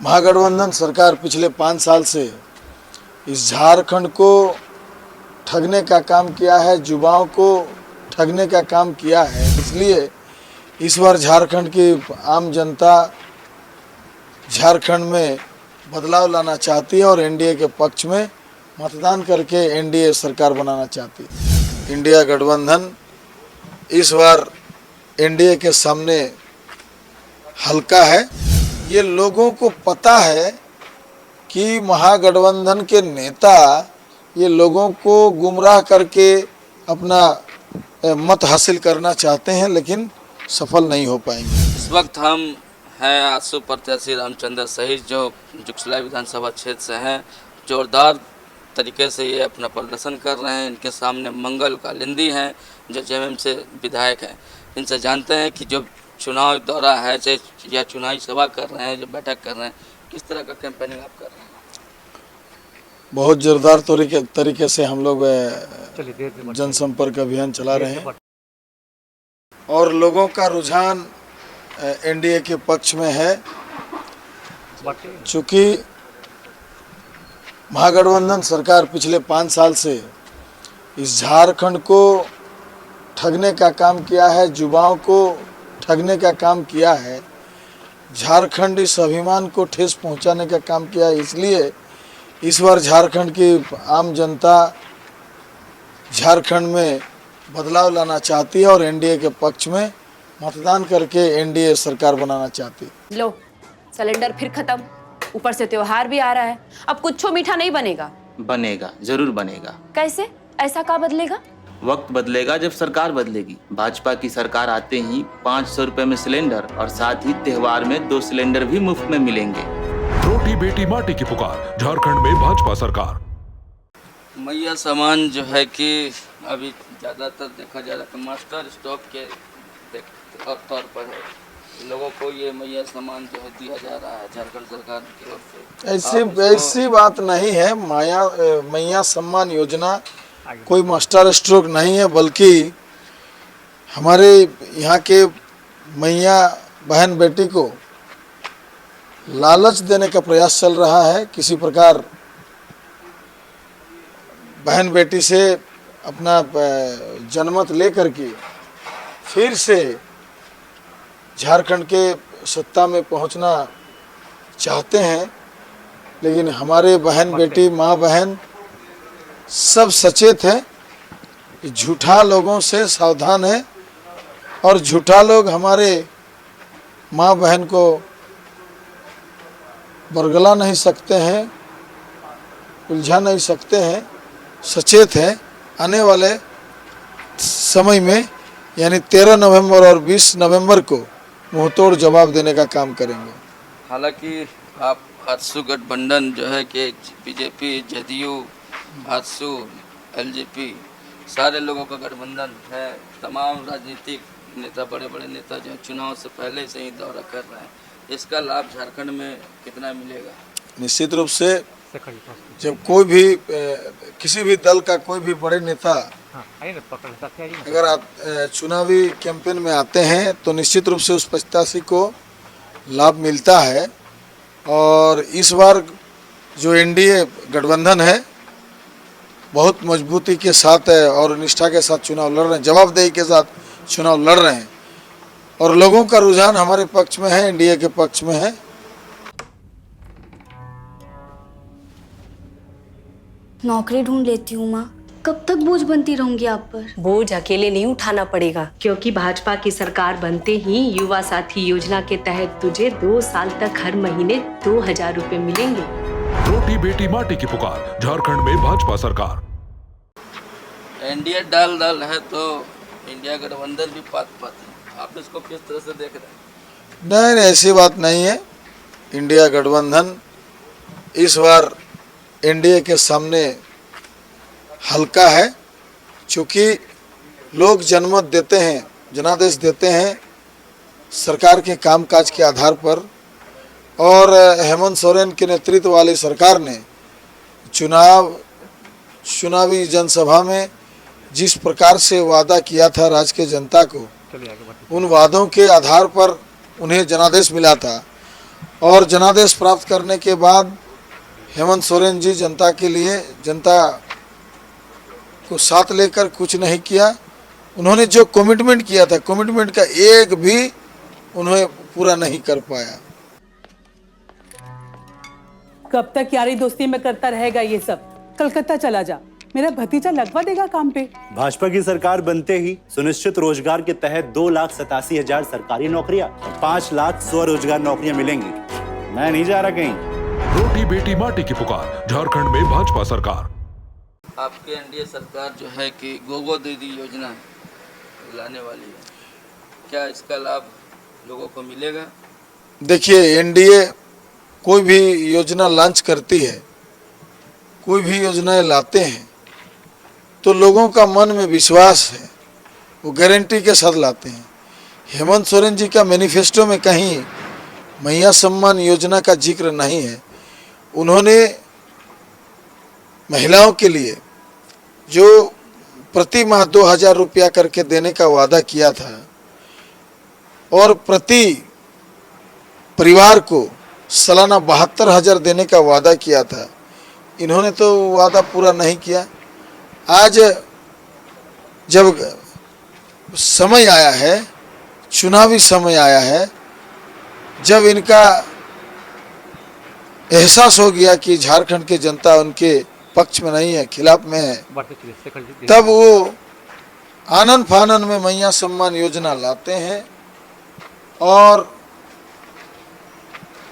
महागठबंधन सरकार पिछले 5 साल से इस झारखंड को ठगने का काम किया है, युवाओं को ठगने का काम किया है। इसलिए इस बार झारखंड की आम जनता झारखंड में बदलाव लाना चाहती है और एनडीए के पक्ष में मतदान करके एनडीए सरकार बनाना चाहती है। इंडिया गठबंधन इस बार एनडीए के सामने हल्का है। ये लोगों को पता है कि महागठबंधन के नेता ये लोगों को गुमराह करके अपना मत हासिल करना चाहते हैं, लेकिन सफल नहीं हो पाएंगे। इस वक्त हम हैं आसू प्रत्याशी रामचंद्र सहित जो जुगसला विधानसभा क्षेत्र से हैं। जोरदार तरीके से ये अपना प्रदर्शन कर रहे हैं। इनके सामने मंगल कालिंदी हैं जो जेएमएम से विधायक हैं। इनसे जानते हैं कि जो चुनाव दौरा है या चुनावी सभा कर रहे हैं, जो बैठक कर रहे हैं, किस तरह का कैंपेनिंग आप कर रहे हैं? बहुत जोरदार तरीके से हम लोग जनसंपर्क अभियान चला रहे हैं और लोगों का रुझान एनडीए के पक्ष में है। चूँकि महागठबंधन सरकार पिछले 5 साल से इस झारखंड को ठगने का काम किया है, युवाओं को ठगने का काम किया है, झारखंड इस अभिमान को ठेस पहुंचाने का काम किया है। इसलिए इस बार झारखंड की आम जनता झारखंड में बदलाव लाना चाहती है और एनडीए के पक्ष में मतदान करके एनडीए सरकार बनाना चाहती है। लो, सिलेंडर फिर खत्म, ऊपर से त्योहार भी आ रहा है। अब कुछ मीठा नहीं बनेगा? बनेगा, जरूर बनेगा। कैसे? ऐसा क्या बदलेगा? वक्त बदलेगा जब सरकार बदलेगी। भाजपा की सरकार आते ही 500 रुपए में सिलेंडर और साथ ही त्योहार में 2 सिलेंडर भी मुफ्त में मिलेंगे। रोटी बेटी माटी की पुकार, झारखंड में भाजपा सरकार। मैया सामान जो है कि अभी ज़्यादातर देखा जा रहा है मास्टर स्टॉक के तौर पर है। लोगों को ये मैया सामान जो है दिया जा रहा है झारखंड सरकार की ओर से। ऐसी बात नहीं है। मैया सम्मान योजना कोई मास्टर स्ट्रोक नहीं है, बल्कि हमारे यहाँ के मैया बहन बेटी को लालच देने का प्रयास चल रहा है। किसी प्रकार बहन बेटी से अपना जनमत लेकर के फिर से झारखंड के सत्ता में पहुंचना चाहते हैं, लेकिन हमारे बहन बेटी माँ बहन सब सचेत हैं कि झूठा लोगों से सावधान है और झूठा लोग हमारे माँ बहन को बरगला नहीं सकते हैं, उलझा नहीं सकते हैं। सचेत है। आने वाले समय में यानी 13 नवंबर और 20 नवंबर को मुंहतोड़ जवाब देने का काम करेंगे। हालांकि आप आजसू गठबंधन जो है कि बीजेपी, जदयू, आजसू, एलजेपी सारे लोगों का गठबंधन है। तमाम राजनीतिक नेता, बड़े बड़े नेता जो चुनाव से पहले से ही दौरा कर रहे हैं। इसका लाभ झारखंड में कितना मिलेगा? निश्चित रूप से जब कोई भी किसी भी दल का कोई भी बड़े नेता अगर आप चुनावी कैंपेन में आते हैं तो निश्चित रूप से उस प्रत्याशी को लाभ मिलता है। और इस बार जो एनडीए गठबंधन है बहुत मजबूती के साथ है और निष्ठा के साथ चुनाव लड़ रहे हैं, जवाबदेही के साथ चुनाव लड़ रहे हैं और लोगों का रुझान हमारे पक्ष में है, एनडीए के पक्ष में है। नौकरी ढूंढ लेती हूँ माँ। कब तक बोझ बनती रहूंगी आप पर? बोझ अकेले नहीं उठाना पड़ेगा, क्योंकि भाजपा की सरकार बनते ही युवा साथी योजना के तहत तुझे 2 साल तक हर महीने 2000 रुपए मिलेंगे। रोटी बेटी माटी की पुकार, झारखंड में भाजपा सरकार। एनडीए डाल है तो इंडिया गठबंधन भी पात है। आप इसको किस तरह से देख रहे हैं? नहीं, ऐसी बात नहीं है। इंडिया गठबंधन इस बार एनडीए के सामने हल्का है। चूँकि लोग जनमत देते हैं, जनादेश देते हैं सरकार के कामकाज के आधार पर और हेमंत सोरेन के नेतृत्व वाली सरकार ने चुनावी जनसभा में जिस प्रकार से वादा किया था राज्य के जनता को, उन वादों के आधार पर उन्हें जनादेश मिला था और जनादेश प्राप्त करने के बाद हेमंत सोरेन जी जनता के लिए, जनता को साथ लेकर कुछ नहीं किया। उन्होंने जो कमिटमेंट किया था, कमिटमेंट का एक भी उन्हें पूरा नहीं कर पाया। कब तक यारी दोस्ती में करता रहेगा ये सब? कलकत्ता चला जा, मेरा भतीजा लगवा देगा काम पे। भाजपा की सरकार बनते ही सुनिश्चित रोजगार के तहत 2,87,000 सरकारी नौकरियां और 5 लाख स्वरोजगार नौकरियां मिलेंगी। मैं नहीं जा रहा कहीं। रोटी बेटी माटी की पुकार, झारखंड में भाजपा सरकार। आपके एनडीए सरकार जो है कि गोगो दीदी योजना लाने वाली है, क्या इसका लाभ लोगों को मिलेगा? देखिए, एनडीए कोई भी योजना लॉन्च करती है, कोई भी योजनाएं लाते हैं तो लोगों का मन में विश्वास है, वो गारंटी के साथ लाते हैं। हेमंत सोरेन जी का मैनिफेस्टो में कहीं मैया सम्मान योजना का जिक्र नहीं है। उन्होंने महिलाओं के लिए जो प्रति माह 2,000 रुपया करके देने का वादा किया था और प्रति परिवार को सालाना 72,000 देने का वादा किया था, इन्होंने तो वादा पूरा नहीं किया। आज जब समय आया है, चुनावी समय आया है, जब इनका एहसास हो गया कि झारखंड की जनता उनके पक्ष में नहीं है, खिलाफ में है, तब वो आनन फानन में मैया सम्मान योजना लाते हैं और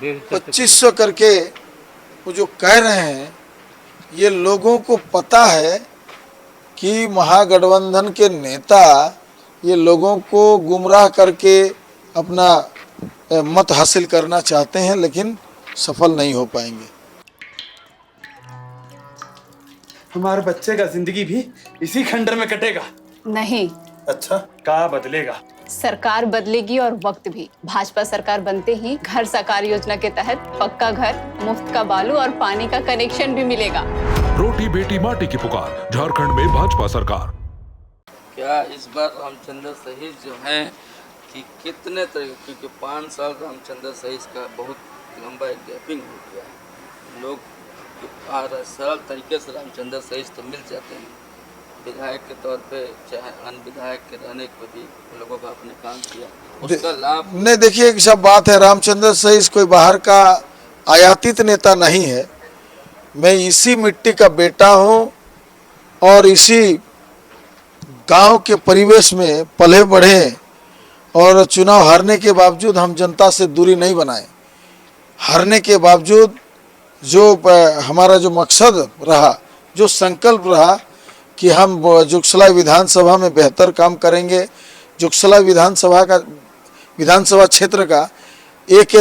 2500 करके वो जो कह रहे हैं, ये लोगों को पता है कि महागठबंधन के नेता ये लोगों को गुमराह करके अपना मत हासिल करना चाहते हैं, लेकिन सफल नहीं हो पाएंगे। हमारे बच्चे का जिंदगी भी इसी खंडर में कटेगा। नहीं, अच्छा, क्या बदलेगा? सरकार बदलेगी और वक्त भी। भाजपा सरकार बनते ही घर साकार योजना के तहत पक्का घर, मुफ्त का बालू और पानी का कनेक्शन भी मिलेगा। रोटी बेटी माटी की पुकार, झारखंड में भाजपा सरकार। क्या इस बार रामचंद्र सहीज जो है कि कितने तरीके, क्योंकि 5 साल रामचंद्र सहीज का बहुत लंबा एक गैपिंग हो गया है, लोग सरल तरीके से रामचंद्र सहीज तो मिल जाते हैं विधायक के तौर पे, चाहे अन्य विधायक के रहने को भी लोगों का अपने काम किया, उसका लाभ नहीं। देखिए, एक सब बात है, रामचंद्र सहीज कोई बाहर का आयातित नेता नहीं है। मैं इसी मिट्टी का बेटा हूँ और इसी गांव के परिवेश में पले बढ़े और चुनाव हारने के बावजूद हम जनता से दूरी नहीं बनाए। हारने के बावजूद जो हमारा जो मकसद रहा, जो संकल्प रहा कि हम जुगसलाई विधानसभा में बेहतर काम करेंगे, जुगसलाई विधानसभा क्षेत्र का एक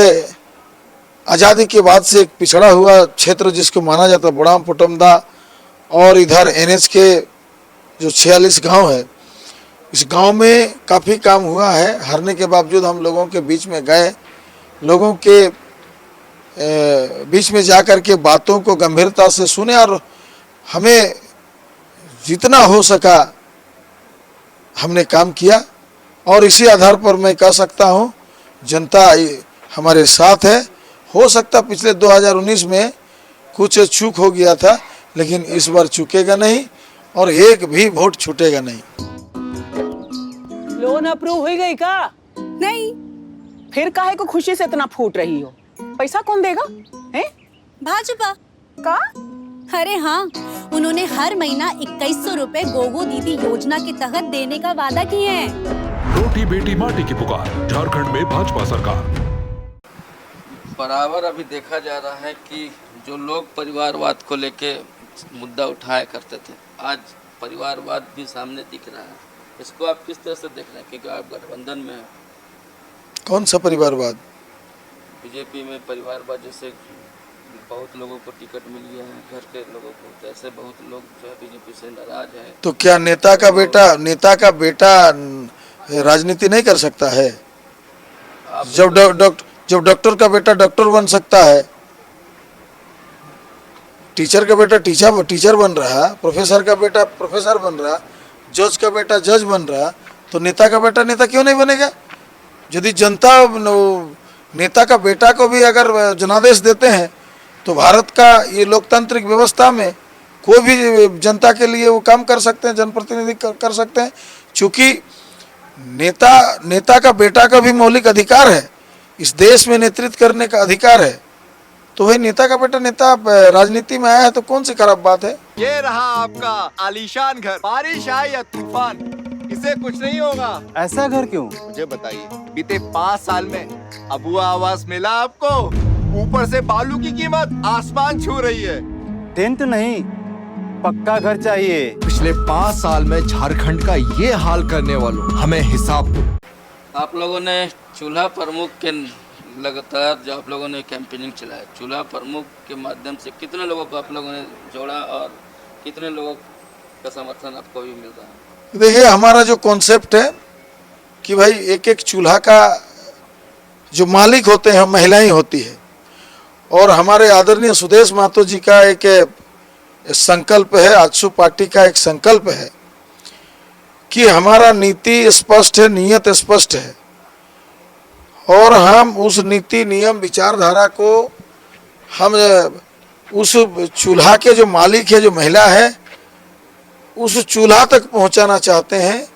आज़ादी के बाद से एक पिछड़ा हुआ क्षेत्र जिसको माना जाता है बड़ाम पुटमदा, और इधर एनएच के जो 46 गांव है, इस गांव में काफ़ी काम हुआ है। हारने के बावजूद हम लोगों के बीच में गए, लोगों के बीच में जाकर के बातों को गंभीरता से सुने और हमें जितना हो सका हमने काम किया। और इसी आधार पर मैं कह सकता हूँ जनता हमारे साथ है। हो सकता पिछले 2019 में कुछ चूक हो गया था, लेकिन इस बार चूकेगा नहीं और एक भी वोट छूटेगा नहीं। लोन अप्रूव हो गई का? नहीं। फिर काहे को खुशी से इतना फूट रही हो? पैसा कौन देगा? हैं? भाजपा का? अरे हाँ, उन्होंने हर महीना 2100 रुपए गोगो दीदी योजना के तहत देने का वादा किए हैं। रोटी बेटी माटी की पुकार, झारखंड में भाजपा सरकार। बराबर अभी देखा जा रहा है कि जो लोग परिवारवाद को लेके मुद्दा उठाया करते थे, आज परिवारवाद भी सामने दिख रहा है। इसको आप किस तरह से देख रहे हैं, क्योंकि आप गठबंधन में हैं? कौन सा परिवारवाद? बीजेपी में परिवारवाद, जैसे बहुत लोगों को टिकट मिल गया है, घर के लोगों को, तो ऐसे बहुत लोग जो है बीजेपी से नाराज है। तो क्या नेता का बेटा राजनीति नहीं कर सकता है? जब डॉक्टर का बेटा डॉक्टर बन सकता है, टीचर का बेटा टीचर बन रहा, प्रोफेसर का बेटा प्रोफेसर बन रहा, जज का बेटा जज बन रहा, तो नेता का बेटा नेता क्यों नहीं बनेगा? यदि जनता नेता का बेटा को भी अगर जनादेश देते हैं तो भारत का ये लोकतांत्रिक व्यवस्था में कोई भी जनता के लिए वो काम कर सकते हैं, जनप्रतिनिधि कर सकते हैं। चूँकि नेता का बेटा का भी मौलिक अधिकार है, इस देश में नेतृत्व करने का अधिकार है। तो भाई नेता का बेटा नेता राजनीति में आया है तो कौन सी खराब बात है। ये रहा आपका आलीशान घर, बारिश आए या तूफान इसे कुछ नहीं होगा। ऐसा घर क्यों? मुझे बताइए, बीते 5 साल में अबुआ आवास मिला आपको? ऊपर से बालू की कीमत आसमान छू रही है। टेंट नहीं, पक्का घर चाहिए। पिछले 5 साल में झारखंड का ये हाल करने वालों हमें हिसाब दो। आप लोगों ने चूल्हा प्रमुख के लगातार जो आप लोगों ने कैंपेनिंग चलाया, चूल्हा प्रमुख के माध्यम से कितने लोगों को आप लोगों ने जोड़ा और कितने लोगों का समर्थन आपको भी मिल रहा है? देखिए, हमारा जो कॉन्सेप्ट है कि भाई एक एक चूल्हा का जो मालिक होते हैं महिलाएं होती है, और हमारे आदरणीय सुदेश महतो जी का एक संकल्प है, आजसू पार्टी का एक संकल्प है कि हमारा नीति स्पष्ट है, नियत स्पष्ट है, और हम उस नीति नियम विचारधारा को हम उस चूल्हा के जो मालिक है, जो महिला है, उस चूल्हा तक पहुंचाना चाहते हैं।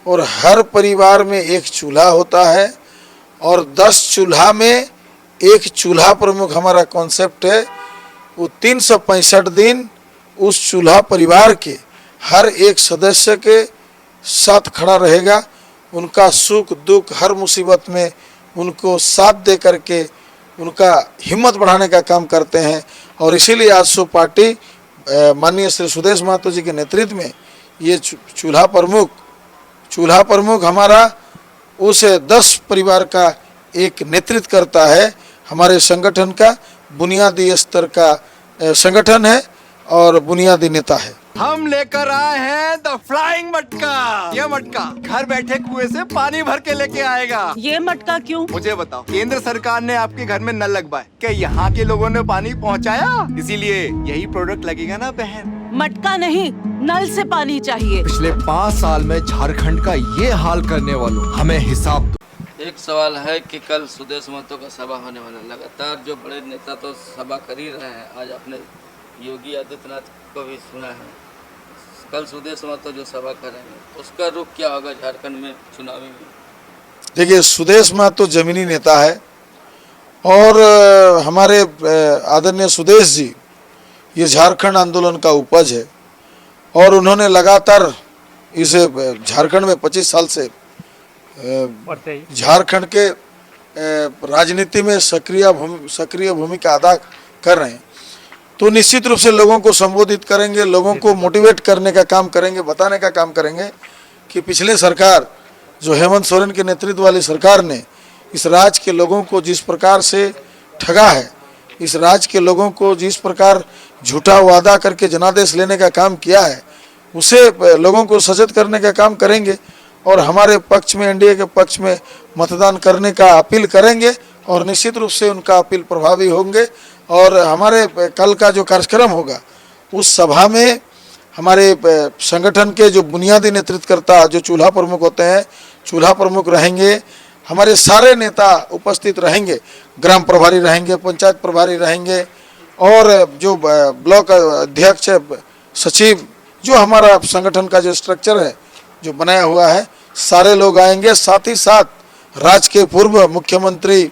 और हर परिवार में एक चूल्हा होता है और 10 चूल्हा में एक चूल्हा प्रमुख हमारा कॉन्सेप्ट है। वो 365 दिन उस चूल्हा परिवार के हर एक सदस्य के साथ खड़ा रहेगा, उनका सुख दुख हर मुसीबत में उनको साथ दे करके उनका हिम्मत बढ़ाने का काम करते हैं। और इसीलिए आजसू पार्टी माननीय श्री सुदेश महतो जी के नेतृत्व में ये चूल्हा प्रमुख हमारा उस 10 परिवार का एक नेतृत्व करता है। हमारे संगठन का बुनियादी स्तर का संगठन है और बुनियादी नेता है। हम लेकर आए हैं द फ्लाइंग मटका। ये मटका घर बैठे कुएं से पानी भर के लेके आएगा। ये मटका क्यों? मुझे बताओ, केंद्र सरकार ने आपके घर में नल लगवाए, क्या यहाँ के लोगों ने पानी पहुँचाया? इसीलिए यही प्रोडक्ट लगेगा ना बहन। मटका नहीं, नल से पानी चाहिए। पिछले 5 साल में झारखंड का ये हाल करने वालों हमें हिसाब दो। एक सवाल है कि कल सुदेश महतो का सभा होने वाला, लगातार जो बड़े नेता तो सभा कर ही रहे हैं। आज आपने योगी आदित्यनाथ को भी सुना है, कल सुदेश महतो जो सभा करेंगे उसका रुख क्या होगा झारखंड में चुनावी में? देखिए, सुदेश महतो जमीनी नेता है और हमारे आदरणीय सुदेश जी ये झारखंड आंदोलन का उपज है, और उन्होंने लगातार इसे झारखंड में 25 साल से झारखंड के राजनीति में सक्रिय भूमिका अदा कर रहे हैं। तो निश्चित रूप से लोगों को संबोधित करेंगे, लोगों को मोटिवेट करने का काम करेंगे, बताने का काम करेंगे कि पिछले सरकार जो हेमंत सोरेन के नेतृत्व वाली सरकार ने इस राज्य के लोगों को जिस प्रकार से ठगा है, इस राज्य के लोगों को जिस प्रकार झूठा वादा करके जनादेश लेने का काम किया है, उसे लोगों को सचेत करने का काम करेंगे। और हमारे पक्ष में, एनडीए के पक्ष में मतदान करने का अपील करेंगे और निश्चित रूप से उनका अपील प्रभावी होंगे। और हमारे कल का जो कार्यक्रम होगा उस सभा में हमारे संगठन के जो बुनियादी नेतृत्वकर्ता जो चूल्हा प्रमुख होते हैं, चूल्हा प्रमुख रहेंगे, हमारे सारे नेता उपस्थित रहेंगे, ग्राम प्रभारी रहेंगे, पंचायत प्रभारी रहेंगे, और जो ब्लॉक अध्यक्ष, सचिव, जो हमारा संगठन का जो स्ट्रक्चर है जो बनाया हुआ है, सारे लोग आएंगे। साथ ही साथ राज्य के पूर्व मुख्यमंत्री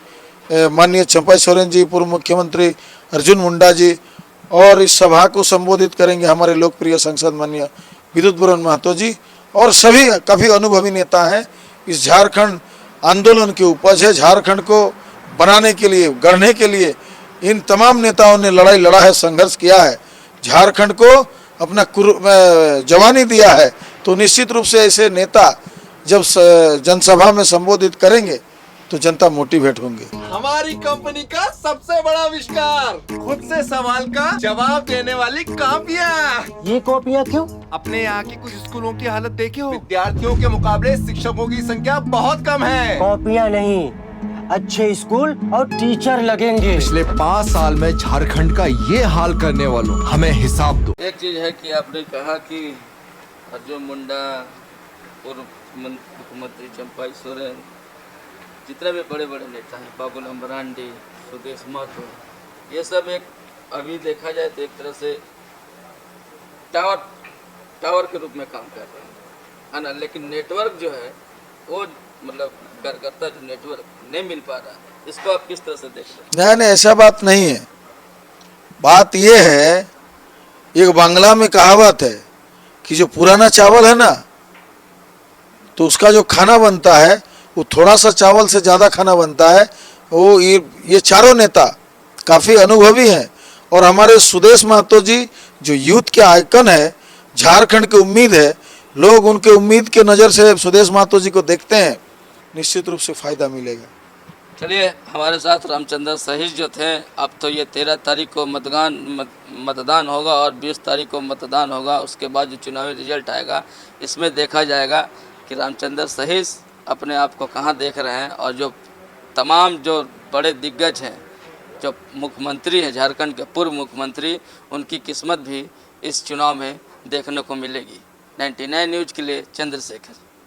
माननीय चंपाई सोरेन जी, पूर्व मुख्यमंत्री अर्जुन मुंडा जी, और इस सभा को संबोधित करेंगे हमारे लोकप्रिय सांसद माननीय विद्युत बरन महतो जी, और सभी काफ़ी अनुभवी नेता हैं। इस झारखंड आंदोलन की उपज है। झारखंड को बनाने के लिए, गढ़ने के लिए इन तमाम नेताओं ने लड़ाई लड़ा है, संघर्ष किया है, झारखंड को अपना जवानी दिया है। तो निश्चित रूप से ऐसे नेता जब जनसभा में संबोधित करेंगे तो जनता मोटिवेट होंगे। हमारी कंपनी का सबसे बड़ा आविष्कार, खुद से सवाल का जवाब देने वाली कॉपियाँ। ये कॉपियाँ क्यों? अपने यहाँ की कुछ स्कूलों की हालत देखे हो, विद्यार्थियों के मुकाबले शिक्षकों की संख्या बहुत कम है। कॉपियाँ नहीं, अच्छे स्कूल और टीचर लगेंगे। पिछले 5 साल में झारखंड का ये हाल करने वालों हमें हिसाब दो। एक चीज है कि आपने कहा कि अर्जुन मुंडा, पूर्व मुख्यमंत्री चंपाई सोरेन, जितने भी बड़े बड़े नेता हैं, बाबूलाल मरांडी, सुदेश महतो, ये सब एक अभी देखा जाए तो एक तरह से टावर के रूप में काम कर रहे हैं, है ना। लेकिन नेटवर्क जो है वो मतलब कार्यकर्ता जो नेटवर्क नहीं मिल पा रहा है, इसको आप किस तरह से देख रहे हैं? नहीं, ऐसा बात नहीं है। बात ये है, एक बांग्ला में कहावत है कि जो पुराना चावल है ना, तो उसका जो खाना बनता है वो थोड़ा सा चावल से ज़्यादा खाना बनता है। वो ये चारों नेता काफ़ी अनुभवी हैं और हमारे सुदेश महतो जी जो यूथ के आइकन है, झारखंड की उम्मीद है, लोग उनके उम्मीद के नज़र से सुदेश महतो जी को देखते हैं, निश्चित रूप से फ़ायदा मिलेगा। चलिए, हमारे साथ रामचंद्र सहीज जो थे। अब तो ये 13 तारीख को मतदान होगा और 20 तारीख को मतदान होगा। उसके बाद जो चुनावी रिजल्ट आएगा, इसमें देखा जाएगा कि रामचंद्र सहीज अपने आप को कहाँ देख रहे हैं और जो तमाम जो बड़े दिग्गज हैं, जो मुख्यमंत्री हैं, झारखंड के पूर्व मुख्यमंत्री, उनकी किस्मत भी इस चुनाव में देखने को मिलेगी। 99 न्यूज़ के लिए चंद्रशेखर।